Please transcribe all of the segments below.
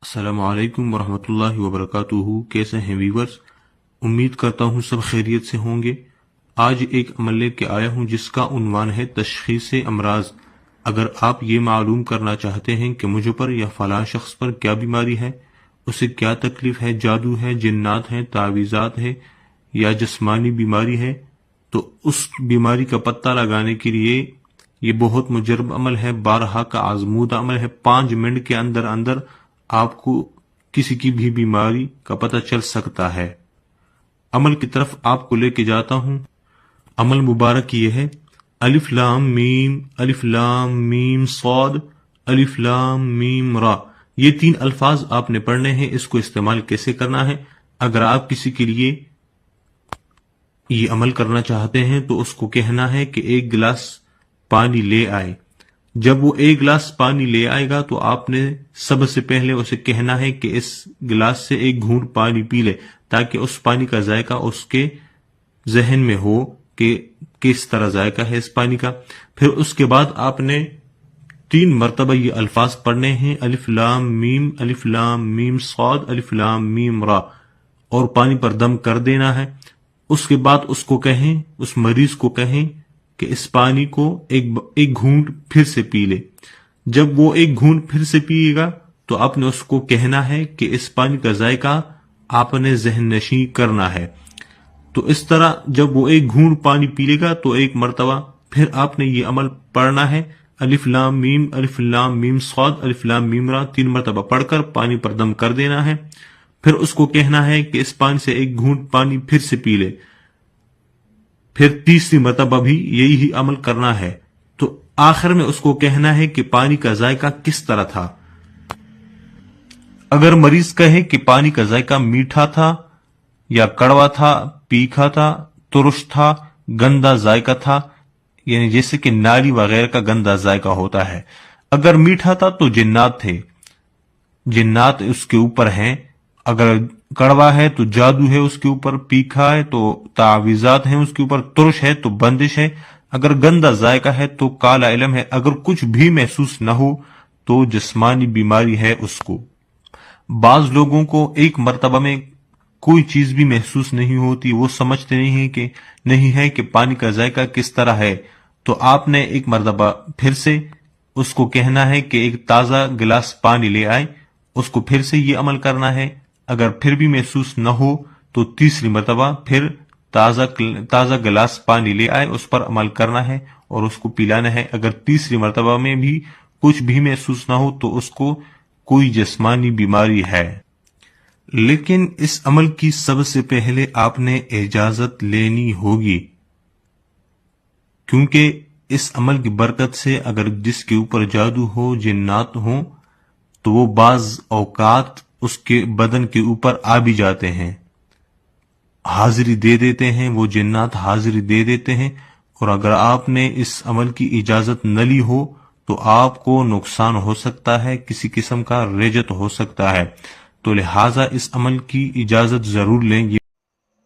अस्सलाम वालेकुम वरहमतुल्लाहि वबरकातुहू। कैसे हैं व्यूवर्स? उम्मीद करता हूँ सब खैरियत से होंगे। आज एक अमल लेके आया हूँ जिसका उन्वान है तशख़ीस अमराज। अगर आप ये मालूम करना चाहते हैं कि मुझ पर या फलां शख्स पर क्या बीमारी है, उसे क्या तकलीफ है, जादू है, जिन्नात है, तावीज़ात है या जिस्मानी बीमारी है, तो उस बीमारी का पता लगाने के लिए ये बहुत मुजरब अमल है, बारहा का आजमूदा अमल है। 5 मिनट के अंदर अंदर आपको किसी की भी बीमारी का पता चल सकता है। अमल की तरफ आपको लेके जाता हूं। अमल मुबारक ये है, अलिफ लाम मीम सौद अलिफ लाम मीम रा। ये 3 अल्फाज आपने पढ़ने हैं। इसको इस्तेमाल कैसे करना है? अगर आप किसी के लिए ये अमल करना चाहते हैं तो उसको कहना है कि 1 गिलास पानी ले आए। जब वो 1 गिलास पानी ले आएगा तो आपने सबसे पहले उसे कहना है कि इस गिलास से 1 घूंट पानी पी ले, ताकि उस पानी का जायका उसके जहन में हो कि किस तरह जायका है इस पानी का। फिर उसके बाद आपने 3 मरतबा ये अल्फाज पढ़ने हैं, अलिफ लाम मीम सौद अलिफ लाम मीम रा, और पानी पर दम कर देना है। उसके बाद उसको कहें, उस मरीज को कहें कि इस पानी को एक घूंट फिर से पी ले। जब वो 1 घूंट फिर से पिएगा तो आपने उसको कहना है कि इस पानी का जायका आपने जहन नशी करना है। तो इस तरह जब वो 1 घूंट पानी पी लेगा तो 1 मरतबा फिर आपने ये अमल पढ़ना है, अलिफ लाम मीम सौद अलिफ लाम मीम रा, 3 मरतबा पढ़कर पानी पर दम कर देना है। फिर उसको कहना है कि इस पानी से 1 घूंट पानी फिर से पी ले। फिर तीसरी मरतबा भी यही ही अमल करना है। तो आखिर में उसको कहना है कि पानी का जायका किस तरह था। अगर मरीज कहे कि पानी का जायका मीठा था या कड़वा था, तीखा था, तुरुश था, गंदा जायका था, यानी जैसे कि नाली वगैरह का गंदा जायका होता है। अगर मीठा था तो जिन्नात थे, जिन्नात उसके ऊपर हैं। अगर कड़वा है तो जादू है उसके ऊपर, तीखा है तो तावीज़ात हैं उसके ऊपर, तुर्श है तो बंदिश है, अगर गंदा जायका है तो काला इलम है, अगर कुछ भी महसूस न हो तो जिस्मानी बीमारी है उसको। बाज लोगों को 1 मरतबा में कोई चीज भी महसूस नहीं होती, वो समझते नहीं है कि पानी का जायका किस तरह है। तो आपने 1 मरतबा फिर से उसको कहना है कि 1 ताजा गिलास पानी ले आए। उसको फिर से ये अमल करना है। अगर फिर भी महसूस न हो तो तीसरी मरतबा फिर ताजा गिलास पानी ले आए, उस पर अमल करना है और उसको पिलाना है। अगर तीसरी मरतबा में भी कुछ भी महसूस न हो तो उसको कोई जिस्मानी बीमारी है। लेकिन इस अमल की सबसे पहले आपने इजाजत लेनी होगी, क्योंकि इस अमल की बरकत से अगर जिसके ऊपर जादू हो, जिन्नात हो, तो वो बाज औकात उसके बदन के ऊपर आ भी जाते हैं, हाजिरी दे देते हैं, वो जिन्नात हाजिरी दे देते हैं। और अगर आपने इस अमल की इजाजत न ली हो तो आपको नुकसान हो सकता है, किसी किस्म का रेजत हो सकता है। तो लिहाजा इस अमल की इजाजत जरूर लेंगे।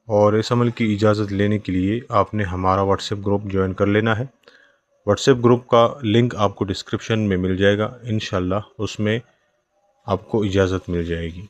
और इस अमल की इजाज़त लेने के लिए आपने हमारा व्हाट्सएप ग्रुप ज्वाइन कर लेना है। व्हाट्सएप ग्रुप का लिंक आपको डिस्क्रिप्शन में मिल जाएगा। इंशाल्लाह उसमें आपको इजाज़त मिल जाएगी।